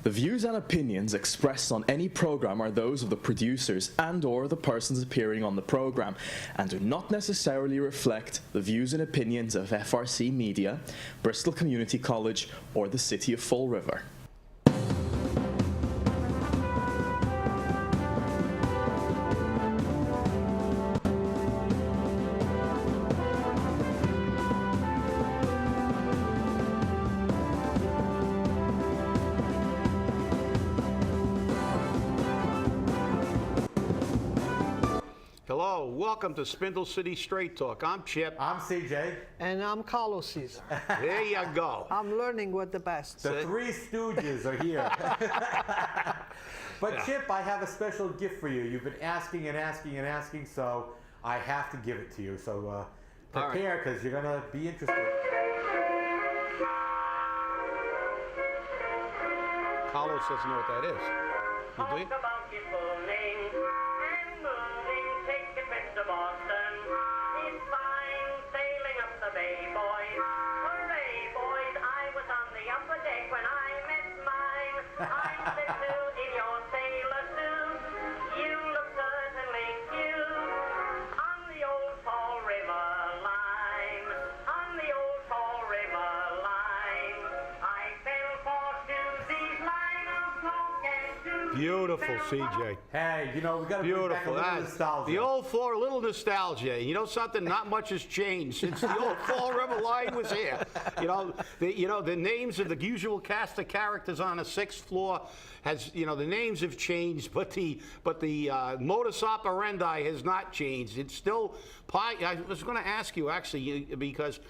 The views and opinions expressed on any program are those of the producers and/or the persons appearing on the program, and do not necessarily reflect the views and opinions of FRC Media, Bristol Community College, or the City of Fall River. Hello, welcome to Spindle City Straight Talk. I'm Chip. I'm CJ. And I'm Carlos Cesar. There you go. I'm learning with the best. The Three Stooges are here. But Chip, I have a special gift for you. You've been asking and asking and asking, so I have to give it to you. So prepare, because you're going to be interested. Carlos doesn't know what that is. You do? Beautiful, CJ. Hey, you know, we got to bring back a little nostalgia. The old Fall, a little nostalgia. You know something? Not much has changed since the old Fall River line was here. The names of the usual cast of characters on the 6th floor has, the names have changed, but the modus operandi has not changed. It's still pie. I was going to ask you actually, because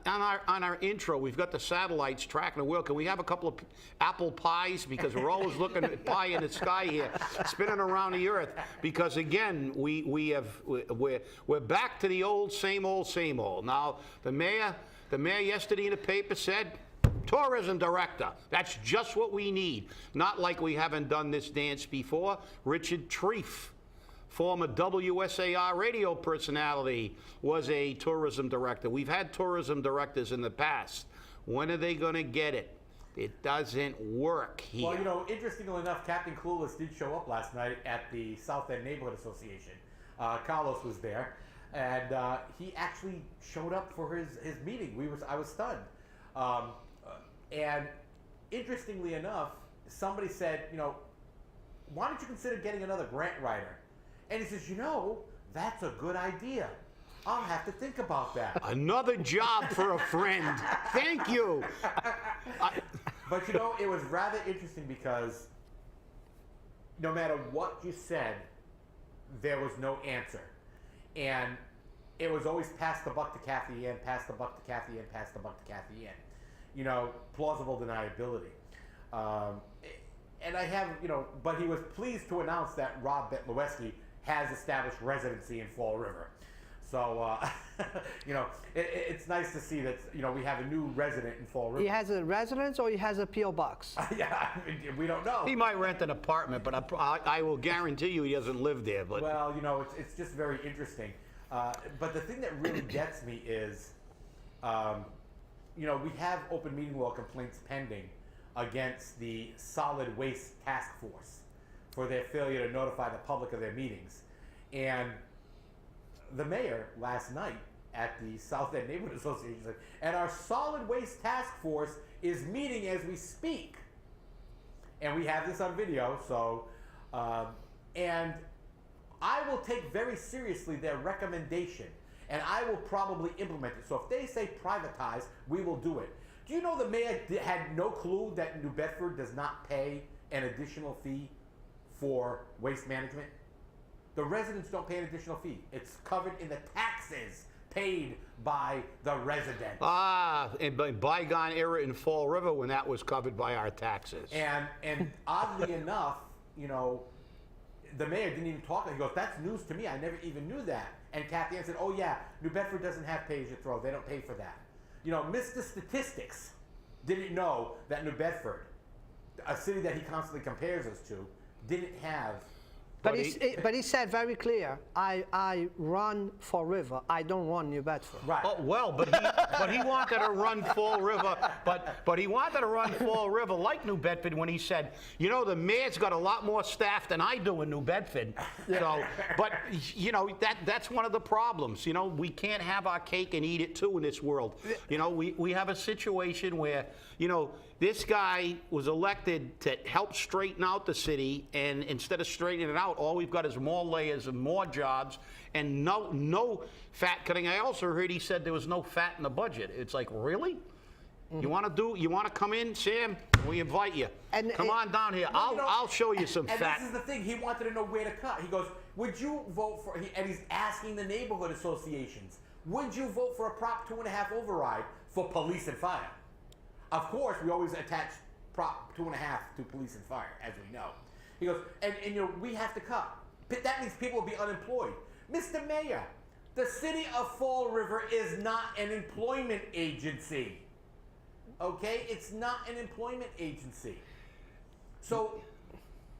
on our intro we've got the satellites tracking the world. Can we have a couple of apple pies, because we're always looking at pie in the sky here, spinning around the earth? Because again, we're back to the old same old same old. Now the mayor yesterday in the paper said, tourism director. That's just what we need. Not like we haven't done this dance before. Richard Treef, former WSAR radio personality, was a tourism director. We've had tourism directors in the past. When are they going to get it? It doesn't work here. Well, interestingly enough, Captain Clueless did show up last night at the South End Neighborhood Association. Carlos was there, and he actually showed up for his meeting. I was stunned. And interestingly enough, somebody said, why don't you consider getting another grant writer? And he says, that's a good idea. I'll have to think about that. Another job for a friend. Thank you. But it was rather interesting because no matter what you said, there was no answer. And it was always pass the buck to Kathy Ann, pass the buck to Kathy Ann, pass the buck to Kathy Ann. Plausible deniability. And I have, but he was pleased to announce that Rob Betleweski has established residency in Fall River. So, it's nice to see that, we have a new resident in Fall River. He has a residence or he has a P.O. box? Yeah, we don't know. He might rent an apartment, but I will guarantee you he doesn't live there. But well, it's just very interesting. But the thing that really gets me is, we have open meeting law complaints pending against the Solid Waste Task Force for their failure to notify the public of their meetings. And the mayor last night at the South End Neighborhood Association said, and our Solid Waste Task Force is meeting as we speak. And we have this on video, so, and I will take very seriously their recommendation, and I will probably implement it. So if they say privatize, we will do it. Do you know the mayor had no clue that New Bedford does not pay an additional fee for waste management? The residents don't pay an additional fee. It's covered in the taxes paid by the resident. In bygone era in Fall River when that was covered by our taxes. And oddly enough, the mayor didn't even talk. He goes, that's news to me. I never even knew that. And Kathy Ann said, oh yeah, New Bedford doesn't have pay-as-you-throw. They don't pay for that. Mr. Statistics didn't know that New Bedford, a city that he constantly compares us to, didn't have But he said very clear, I run Fall River, I don't run New Bedford. Right. Oh, well, but he wanted to run Fall River, but he wanted to run Fall River like New Bedford when he said, you know, the mayor's got a lot more staff than I do in New Bedford. So, but you know, that's one of the problems. You know, we can't have our cake and eat it too in this world. You know, we have a situation where, you know, this guy was elected to help straighten out the city, and instead of straightening it out, all we've got is more layers and more jobs and no fat cutting. I also heard he said there was no fat in the budget. It's like, really? You want to come in, Sam? We invite you. Come on down here. I'll show you some and fat. This is the thing. He wanted to know where to cut. He goes, would you vote for, and he's asking the neighborhood associations, would you vote for a Prop 2.5 override for police and fire? Of course, we always attach Prop 2.5 to police and fire, as we know. He goes, and you know, we have to cut. That means people will be unemployed. Mr. Mayor, the city of Fall River is not an employment agency. Okay? It's not an employment agency. So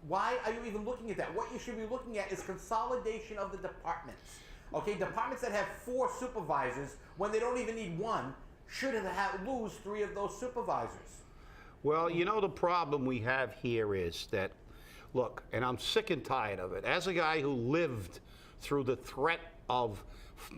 why are you even looking at that? What you should be looking at is consolidation of the departments. Okay? Departments that have 4 supervisors, when they don't even need 1, should lose 3 of those supervisors. Well, you know, the problem we have here is that, look, and I'm sick and tired of it. As a guy who lived through the threat of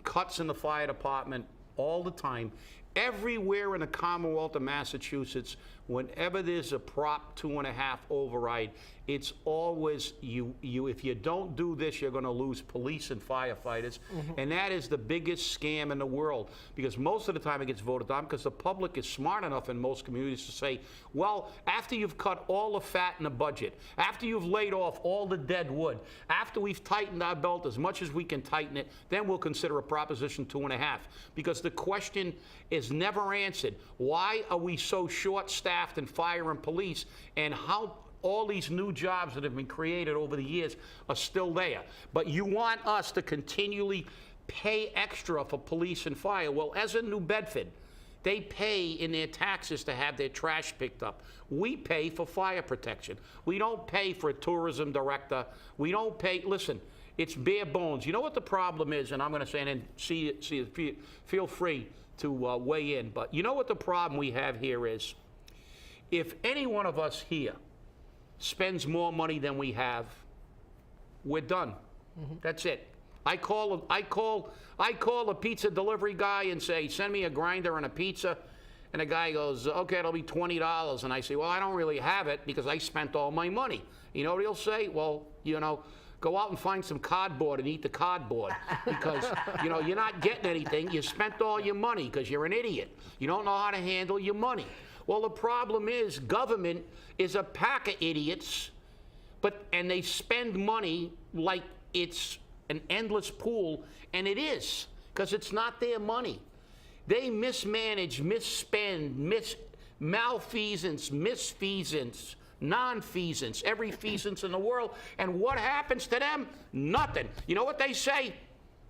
cuts in the fire department all the time, everywhere in the Commonwealth of Massachusetts, whenever there's a Prop 2.5 override, it's always if you don't do this, you're going to lose police and firefighters. And that is the biggest scam in the world, because most of the time it gets voted down because the public is smart enough in most communities to say, well, after you've cut all the fat in the budget, after you've laid off all the dead wood, after we've tightened our belt as much as we can tighten it, then we'll consider a Proposition 2.5. Because the question is never answered. Why are we so short-staffed in fire and police, and how all these new jobs that have been created over the years are still there? But you want us to continually pay extra for police and fire. Well, as in New Bedford, they pay in their taxes to have their trash picked up. We pay for fire protection. We don't pay for a tourism director. We don't pay, listen, it's bare bones. You know what the problem is, and I'm going to say, and then feel free to weigh in, but you know what the problem we have here is? If any one of us here spends more money than we have, we're done. That's it. I call a pizza delivery guy and say, send me a grinder and a pizza, and the guy goes, okay, it'll be $20, and I say, well, I don't really have it because I spent all my money. You know what he'll say? Well, you know, go out and find some cardboard and eat the cardboard, because you know, you're not getting anything. You spent all your money because you're an idiot. You don't know how to handle your money. Well, the problem is government is a pack of idiots, and they spend money like it's an endless pool, and it is, because it's not their money. They mismanage, misspend, malfeasance, misfeasance, nonfeasance, every feasance in the world, and what happens to them? Nothing. You know what they say?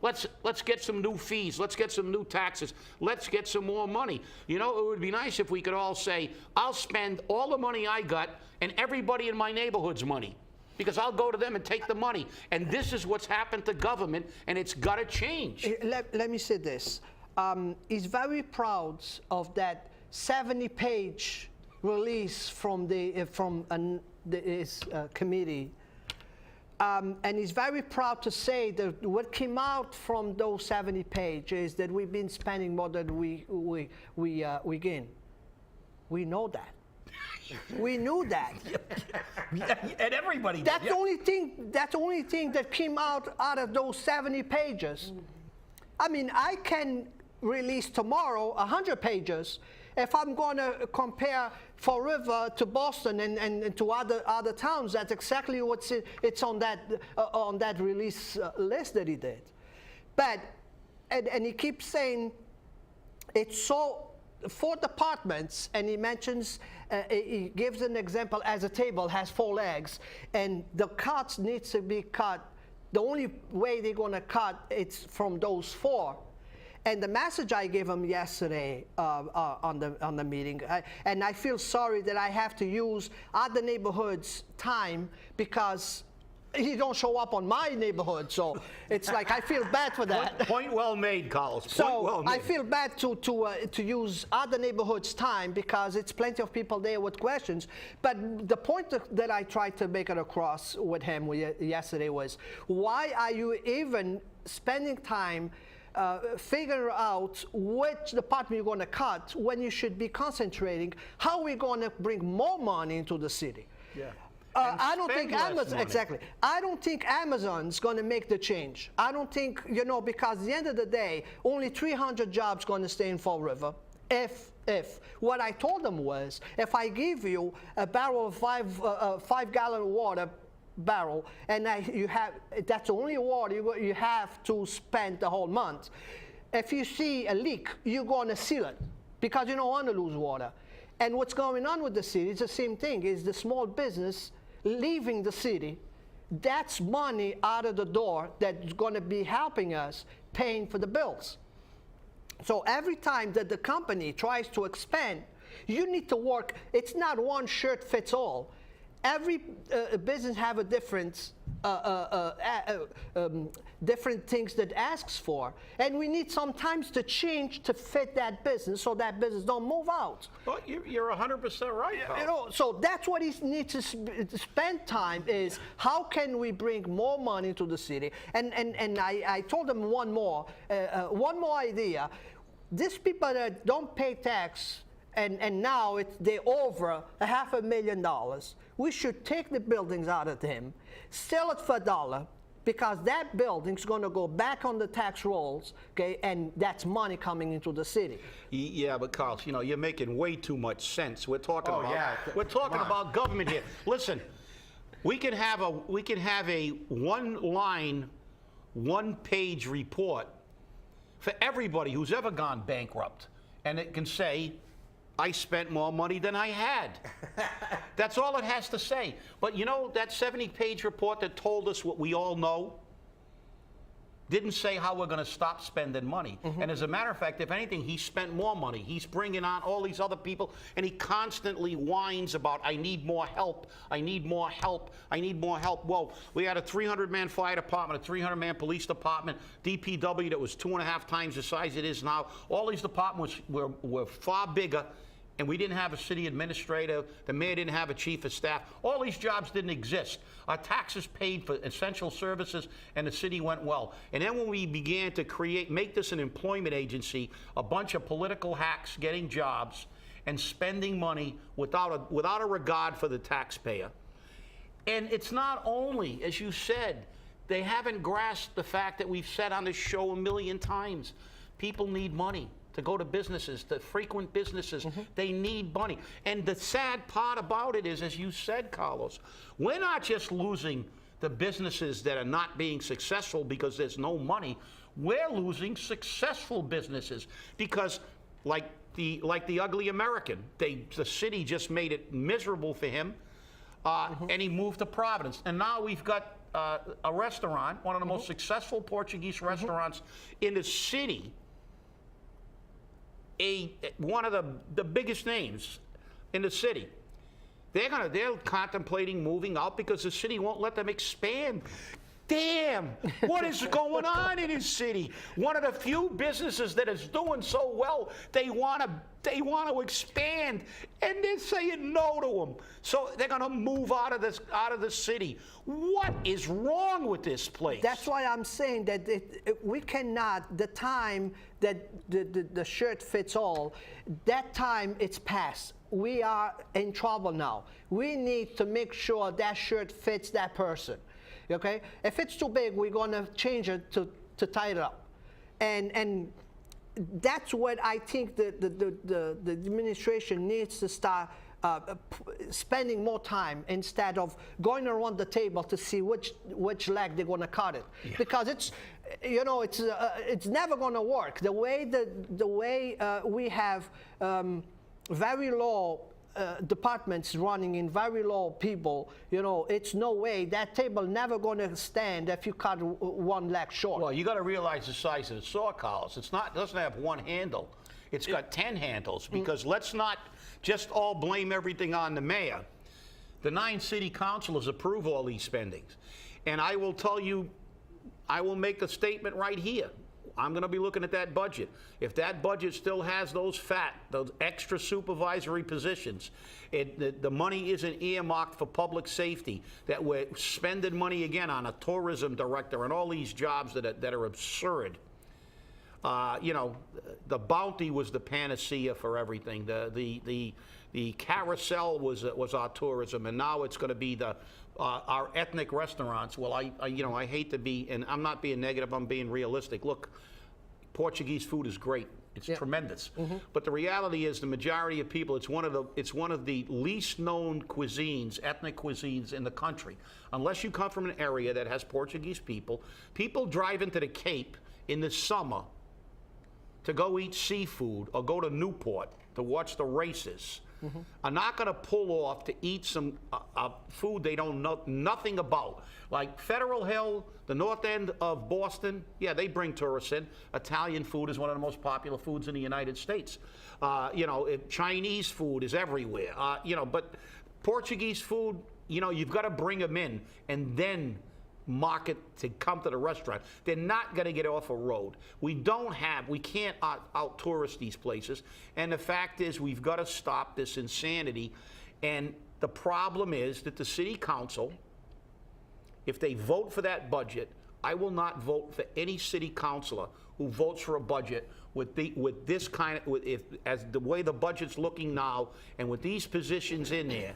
Let's get some new fees. Let's get some new taxes. Let's get some more money. You know, it would be nice if we could all say, I'll spend all the money I got and everybody in my neighborhood's money, because I'll go to them and take the money. And this is what's happened to government, and it's got to change. Let me say this. He's very proud of that 70-page release from his committee. And he's very proud to say that what came out from those 70 pages is that we've been spending more than we gain. We know that. We knew that. And everybody did. That's the only thing. That's the only thing that came out of those 70 pages. I mean, I can release tomorrow 100 pages. If I'm going to compare Fall River to Boston and to other towns, that's exactly what's it's on that release list that he did. But and he keeps saying it's so 4 departments, and he mentions he gives an example as a table has 4 legs, and the cuts needs to be cut. The only way they're going to cut it's from those 4. And the message I gave him yesterday on the meeting, and I feel sorry that I have to use other neighborhoods' time because he don't show up on my neighborhood, so it's like I feel bad for that. Point well made, Carlos. Point So well made. I feel bad to use other neighborhoods' time because it's plenty of people there with questions. But the point that I tried to make it across with him yesterday was, why are you even spending time figure out which department you're going to cut when you should be concentrating how we're going to bring more money into the city. Yeah. I don't think spend less Amazon, money. exactly. I don't think Amazon's going to make the change. I don't think, because at the end of the day, only 300 jobs going to stay in Fall River. If what I told them was, if I give you a barrel of 5-gallon water barrel, and that's the only water you have to spend the whole month. If you see a leak, you're going to seal it because you don't want to lose water. And what's going on with the city is the same thing, is the small business leaving the city. That's money out of the door that's going to be helping us paying for the bills. So every time that the company tries to expand, you need to work. It's not one shirt fits all. Every business have a different different things that asks for, and we need sometimes to change to fit that business so that business don't move out. Well, you're 100% right, Carlos. So that's what he needs to spend time is how can we bring more money to the city? And I told him one more idea. These people that don't pay tax and now they're over $500,000. We should take the buildings out of them, sell it for $1, because that building's going to go back on the tax rolls, okay, and that's money coming into the city. Yeah, but Carlos, you're making way too much sense. We're talking Oh, about government here. Listen, we can have a one-line, one-page report for everybody who's ever gone bankrupt, and it can say, I spent more money than I had. That's all it has to say. But that 70-page report that told us what we all know didn't say how we're going to stop spending money. Mm-hmm. And as a matter of fact, if anything, he spent more money. He's bringing on all these other people, and he constantly whines about, I need more help, I need more help, I need more help. Well, we had a 300-man fire department, a 300-man police department, DPW that was 2.5 times the size it is now. All these departments were far bigger, and we didn't have a city administrator, the mayor didn't have a chief of staff. All these jobs didn't exist. Our taxes paid for essential services, and the city went well. And then when we began to make this an employment agency, a bunch of political hacks getting jobs and spending money without a regard for the taxpayer. And it's not only, as you said, they haven't grasped the fact that we've said on this show a million times, people need money to go to businesses, to frequent businesses. Mm-hmm. They need money. And the sad part about it is, as you said, Carlos, we're not just losing the businesses that are not being successful because there's no money. We're losing successful businesses because, like the ugly American, the city just made it miserable for him, and he moved to Providence. And now we've got a restaurant, one of the most successful Portuguese restaurants in the city, one of the biggest names in the city. They're contemplating moving out because the city won't let them expand. Damn, what is going on in this city? One of the few businesses that is doing so well, they want to expand, and they're saying no to them. So they're going to move out of the city. What is wrong with this place? That's why I'm saying that we cannot. The time that the shirt fits all, that time it's past. We are in trouble now. We need to make sure that shirt fits that person. Okay? If it's too big, we're going to change it to tie it up. And that's what I think the administration needs to start spending more time instead of going around the table to see which leg they're going to cut it. Yeah. Because it's never going to work. The way we have very low departments running in very low people, it's no way. That table never going to stand if you cut one leg short. Well, you got to realize the size of the saw, Carlos. It doesn't have one handle. It's got 10 handles, because let's not just all blame everything on the mayor. The 9 city councilors approve all these spendings. And I will tell you, I will make a statement right here. I'm going to be looking at that budget. If that budget still has those extra supervisory positions, the money isn't earmarked for public safety, that we're spending money again on a tourism director and all these jobs that are absurd. You know, the bounty was the panacea for everything. The carousel was our tourism, and now it's going to be our ethnic restaurants. Well, I hate to be, and I'm not being negative, I'm being realistic. Look, Portuguese food is great. It's tremendous. But the reality is the majority of people, it's one of the least known cuisines, ethnic cuisines in the country. Unless you come from an area that has Portuguese people drive into the Cape in the summer to go eat seafood or go to Newport to watch the races. Are not going to pull off to eat some food they don't know nothing about. Like Federal Hill, the north end of Boston, yeah, they bring tourists in. Italian food is one of the most popular foods in the United States. You know, Chinese food is everywhere. You know, but Portuguese food, you know, you've got to bring them in and then market to come to the restaurant. They're not going to get off a road. We can't out tourist these places. And the fact is, we've got to stop this insanity. And the problem is that the city council, if they vote for that budget, I will not vote for any city councilor who votes for a budget with this kind of, as the way the budget's looking now, and with these positions in there.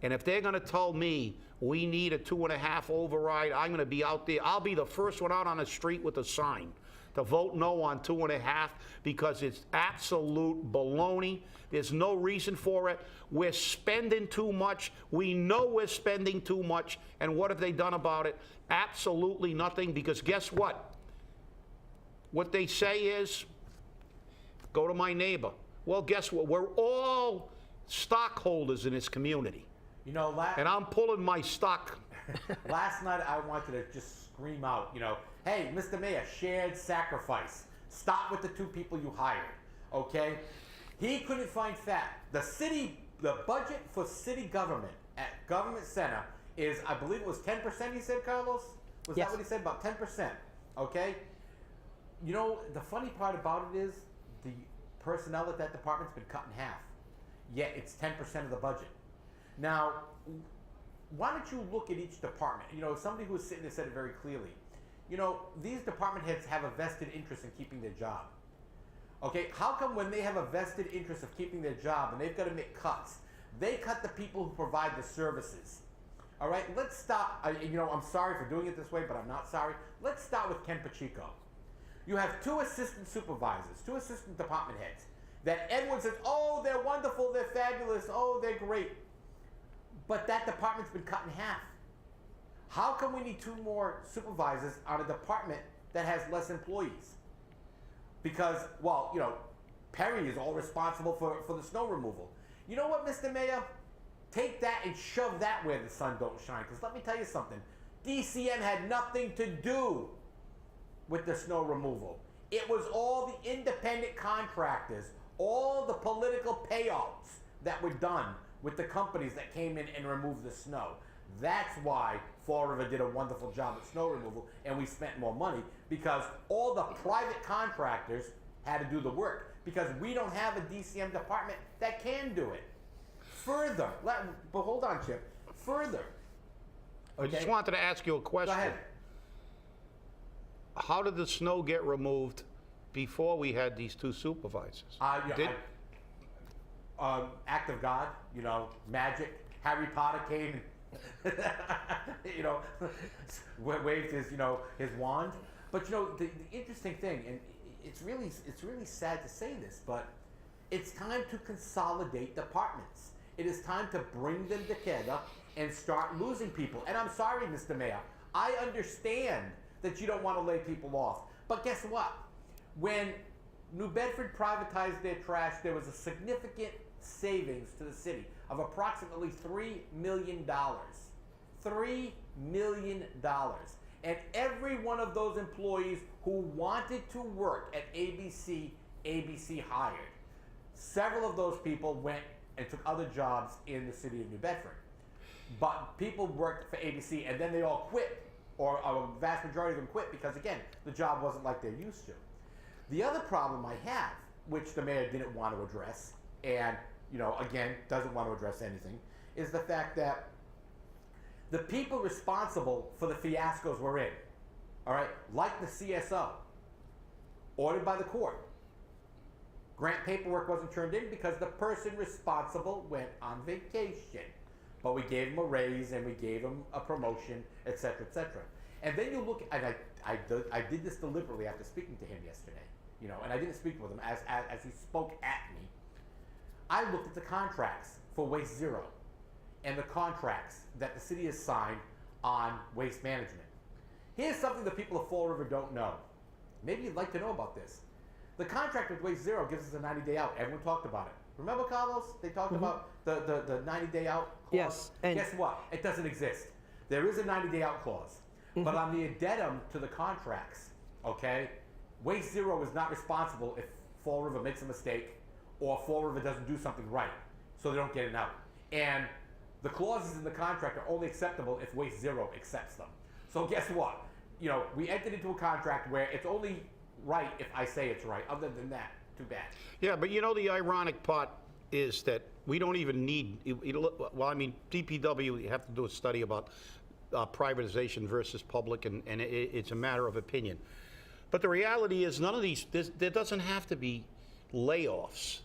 And if they're going to tell me we need a 2.5 override, I'm going to be out there. I'll be the first one out on the street with a sign to vote no on 2.5, because it's absolute baloney. There's no reason for it. We're spending too much. We know we're spending too much. And what have they done about it? Absolutely nothing, because guess what? What they say is, go to my neighbor. Well, guess what? We're all stockholders in this community. You know, and I'm pulling my stock. Last night I wanted to just scream out, you know, hey, Mr. Mayor, shared sacrifice. Stop with the 2 people you hired, okay? He couldn't find fat. The budget for city government at Government Center is, I believe it was 10%, he said, Carlos? Was Yes. that what he said? About 10%, okay? You know, the funny part about it is the personnel at that department's been cut in half, yet it's 10% of the budget. Now, why don't you look at each department? You know, somebody who was sitting there said it very clearly. You know, these department heads have a vested interest in keeping their job. Okay, how come when they have a vested interest of keeping their job and they've got to make cuts, they cut the people who provide the services? All right, let's stop. You know, I'm sorry for doing it this way, but I'm not sorry. Let's start with Ken Pacheco. You have 2 assistant supervisors, 2 assistant department heads that everyone says, oh, they're wonderful, they're fabulous, oh, they're great. But that department's been cut in half. How come we need 2 more supervisors on a department that has less employees? Because, well, you know, Perry is all responsible for the snow removal. You know what, Mr. Mayor? Take that and shove that where the sun don't shine. Because let me tell you something. DCM had nothing to do with the snow removal. It was all the independent contractors, all the political payouts that were done with the companies that came in and removed the snow. That's why Fall River did a wonderful job at snow removal, and we spent more money, because all the private contractors had to do the work, because we don't have a DCM department that can do it. Further, but hold on, Chip. Further. I just wanted to ask you a question. Go ahead. How did the snow get removed before we had these 2 supervisors? Act of God, you know, magic. Harry Potter came, you know, waved his, you know, his wand. But you know, the interesting thing, and it's really sad to say this, but it's time to consolidate departments. It is time to bring them together and start losing people. And I'm sorry, Mr. Mayor, I understand that you don't want to lay people off. But guess what? When New Bedford privatized their trash, there was a significant savings to the city of approximately $3 million. $3 million. And every one of those employees who wanted to work at ABC hired. Several of those people went and took other jobs in the city of New Bedford. but people worked for ABC and then they all quit, or a vast majority of them quit because, again, the job wasn't like they're used to. The other problem I have, which the mayor didn't want to address, and, again, doesn't want to address anything, is the fact that the people responsible for the fiascos we're in, all right, like the CSO, ordered by the court, grant paperwork wasn't turned in because the person responsible went on vacation. But we gave him a raise and we gave him a promotion, et cetera, et cetera. And then you look, and I did this deliberately after speaking to him yesterday, and I didn't speak with him as he spoke at me. I looked at the contracts for Waste Zero and the contracts that the city has signed on waste management. Here's something the people of Fall River don't know. Maybe you'd like to know about this. The contract with Waste Zero gives us a 90-day out. Everyone talked about it. Remember, Carlos? They talked about the 90-day out clause? Yes. And guess what? It doesn't exist. There is a 90-day out clause. But on the addendum to the contracts, okay, Waste Zero is not responsible if Fall River makes a mistake or Fall River doesn't do something right, so they don't get an out. And the clauses in the contract are only acceptable if Waste Zero accepts them. So guess what? We entered into a contract where it's only right if I say it's right. Other than that, too bad. Yeah, but the ironic part is that we don't even need, DPW, you have to do a study about privatization versus public, and it's a matter of opinion. But the reality is none of these, there doesn't have to be layoffs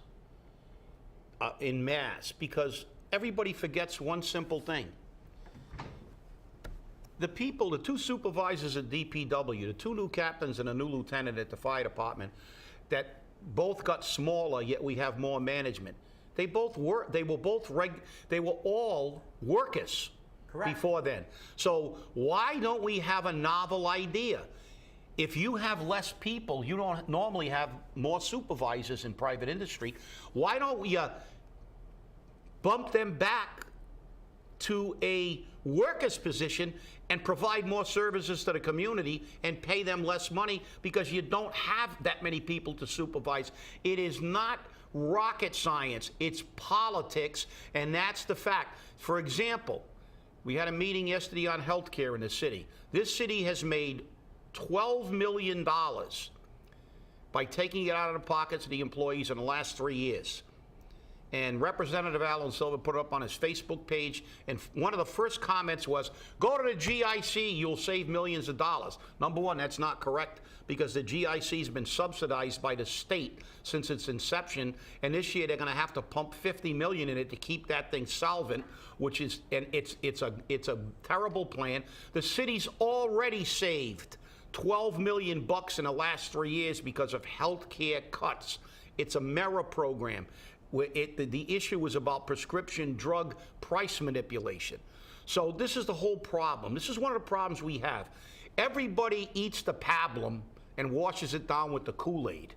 in mass, because everybody forgets one simple thing. The two supervisors at DPW, the two new captains and a new lieutenant at the fire department, that both got smaller, yet we have more management. They were all workers. Correct. Before then. So why don't we have a novel idea? If you have less people, you don't normally have more supervisors in private industry. Why don't we bump them back to a worker's position and provide more services to the community and pay them less money, because you don't have that many people to supervise. It is not rocket science, it's politics, and that's the fact. For example, we had a meeting yesterday on healthcare in the city. This city has made $12 million by taking it out of the pockets of the employees in the last 3 years. And Representative Alan Silver put it up on his Facebook page, and one of the first comments was, go to the GIC, you'll save millions of dollars. Number one, that's not correct, because the GIC has been subsidized by the state since its inception, and this year they're going to have to pump $50 million in it to keep that thing solvent, which is, and it's a terrible plan. The city's already saved $12 million in the last 3 years because of health care cuts. It's a MERA program. Where the issue was about prescription drug price manipulation. So this is the whole problem. This is one of the problems we have. Everybody eats the pablum and washes it down with the Kool-Aid.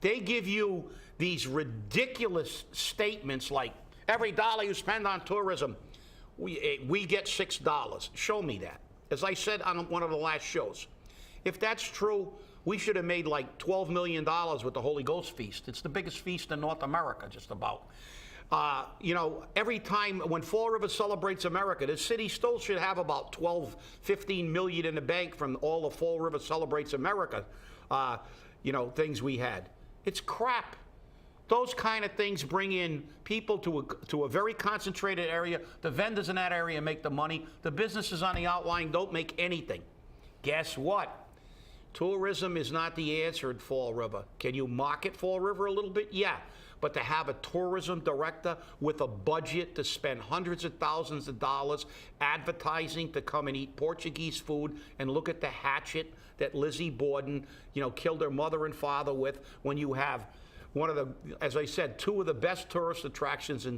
They give you these ridiculous statements like, every dollar you spend on tourism, we get $6. Show me that. As I said on one of the last shows, if that's true, we should have made like $12 million with the Holy Ghost Feast. It's the biggest feast in North America, just about. Every time when Fall River celebrates America, the city still should have about 15 million in the bank from all the Fall River celebrates America, things we had. It's crap. Those kind of things bring in people to a very concentrated area. The vendors in that area make the money. The businesses on the outlying don't make anything. Guess what? Tourism is not the answer in Fall River. Can you market Fall River a little bit? Yeah. But to have a tourism director with a budget to spend hundreds of thousands of dollars advertising to come and eat Portuguese food and look at the hatchet that Lizzie Borden, killed her mother and father with, when you have one of the, as I said, two of the best tourist attractions in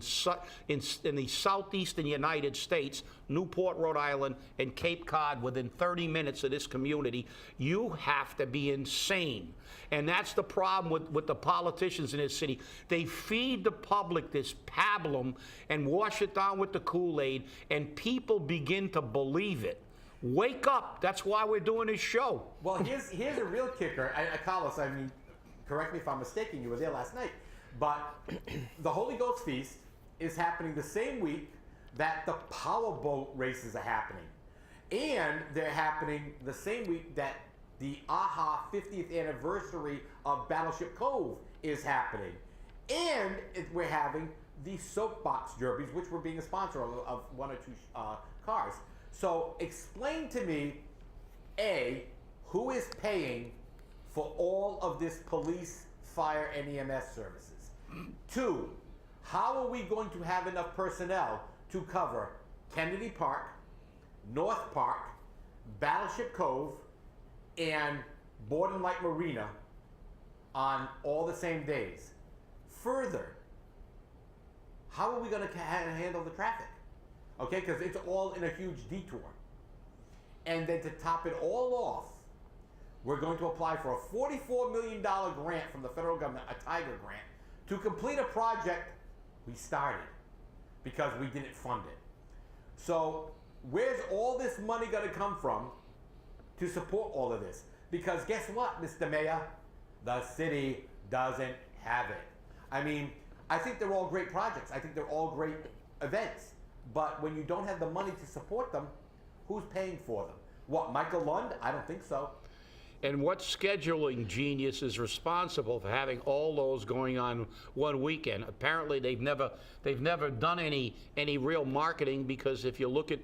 the southeastern United States, Newport, Rhode Island, and Cape Cod, within 30 minutes of this community. You have to be insane. And that's the problem with the politicians in this city. They feed the public this pablum and wash it down with the Kool-Aid, and people begin to believe it. Wake up. That's why we're doing this show. Well, here's a real kicker. Carlos, correct me if I'm mistaken, you were there last night, but the Holy Ghost Feast is happening the same week that the powerboat races are happening. And they're happening the same week that the AHA 50th anniversary of Battleship Cove is happening. And we're having the soapbox derbies, which were being a sponsor of one or two cars. So explain to me, A, who is paying for all of this police, fire, and EMS services? 2, how are we going to have enough personnel to cover Kennedy Park, North Park, Battleship Cove, and Borden Light Marina on all the same days? Further, how are we going to handle the traffic? Okay, because it's all in a huge detour. And then to top it all off, we're going to apply for a $44 million grant from the federal government, a Tiger grant, to complete a project we started because we didn't fund it. So where's all this money going to come from to support all of this? Because guess what, Mr. Mayor? The city doesn't have it. I mean, I think they're all great projects. I think they're all great events. But when you don't have the money to support them, who's paying for them? What, Michael Lund? I don't think so. And what scheduling genius is responsible for having all those going on one weekend? Apparently, they've never done any real marketing, because if you look at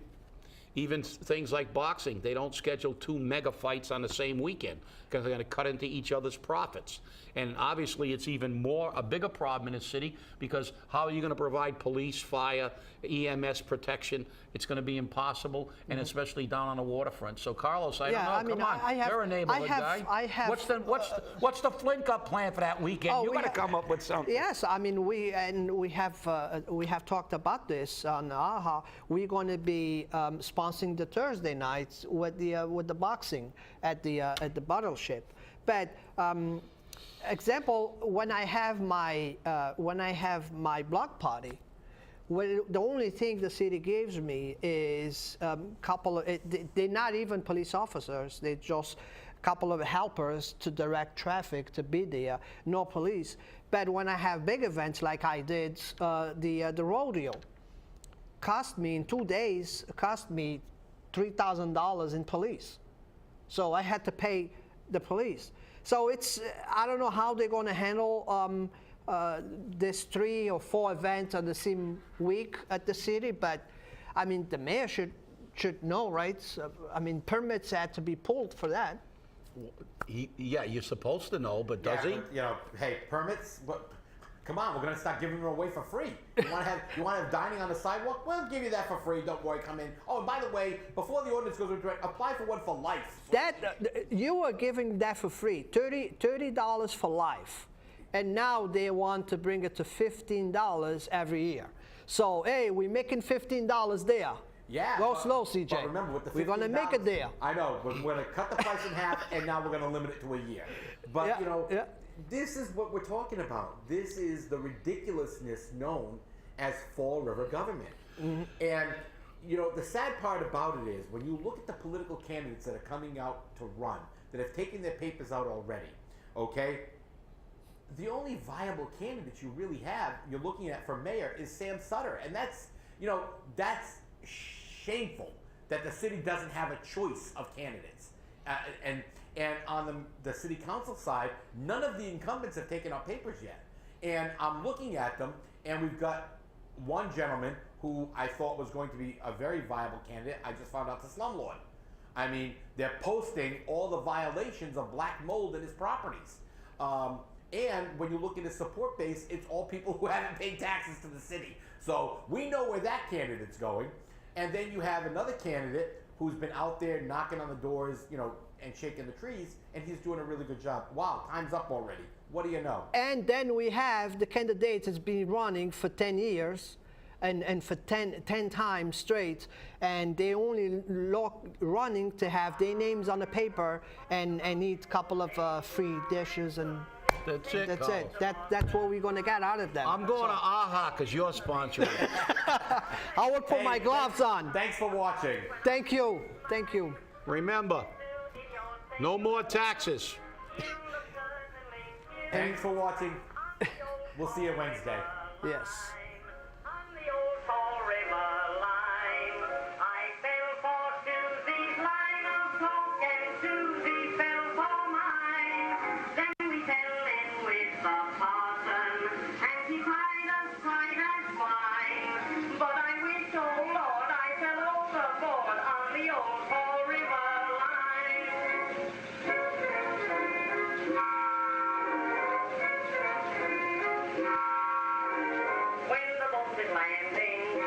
even things like boxing, they don't schedule 2 mega fights on the same weekend because they're going to cut into each other's profits. And obviously, it's even a bigger problem in the city, because how are you going to provide police, fire, EMS protection? It's going to be impossible, and especially down on the waterfront. So, Carlos, I don't know. Come on, you're a neighborhood guy. What's the Flint Cup plan for that weekend? You got to come up with something. Yes, I mean we have talked about this on AHA. We're going to be sponsoring the Thursday nights with the boxing at the Battleship. But example, when I have my block party, well, the only thing the city gives me is they're not even police officers. They're just a couple of helpers to direct traffic to be there, no police. But when I have big events like I did, the rodeo, cost me in 2 days, cost me $3,000 in police. So I had to pay the police. So I don't know how they're going to handle this 3 or 4 events on the same week at the city, but I mean the mayor should know, right? So, I mean, permits had to be pulled for that. Yeah, you're supposed to know, but does he? But, you know, hey, permits. What? Come on, we're going to start giving them away for free. You want to have dining on the sidewalk? We'll give you that for free. Don't worry, come in. Oh, and by the way, before the ordinance goes into effect, apply for one for life. You were giving that for free, $30 for life. And now they want to bring it to $15 every year. So, hey, we're making $15 there. Yeah. Go slow, CJ. But remember, with the we're going to make it there. I know. We're going to cut the price in half, and now we're going to limit it to a year. But, yeah. This is what we're talking about. This is the ridiculousness known as Fall River government. Mm-hmm. And, the sad part about it is when you look at the political candidates that are coming out to run, that have taken their papers out already, okay? The only viable candidate you really have, you're looking at for mayor, is Sam Sutter. And that's shameful that the city doesn't have a choice of candidates. And on the city council side, none of the incumbents have taken out papers yet. And I'm looking at them, and we've got one gentleman who I thought was going to be a very viable candidate. I just found out the slumlord. I mean, they're posting all the violations of black mold in his properties. And when you look at his support base, it's all people who haven't paid taxes to the city. So we know where that candidate's going. And then you have another candidate who's been out there knocking on the doors, and shaking the trees, and he's doing a really good job. Wow, time's up already. What do you know? And then we have the candidate that's been running for 10 years and for 10 times straight, and they only running to have their names on the paper and eat a couple of free dishes and That's it. That's it. That's what we're going to get out of them. I'm going to AHA because you're sponsoring. I will put my gloves on. Thanks for watching. Thank you. Thank you. Remember, no more taxes. Thanks for watching. We'll see you Wednesday. Yes. On the old Fall River the old Fall River line. When the boat is landing,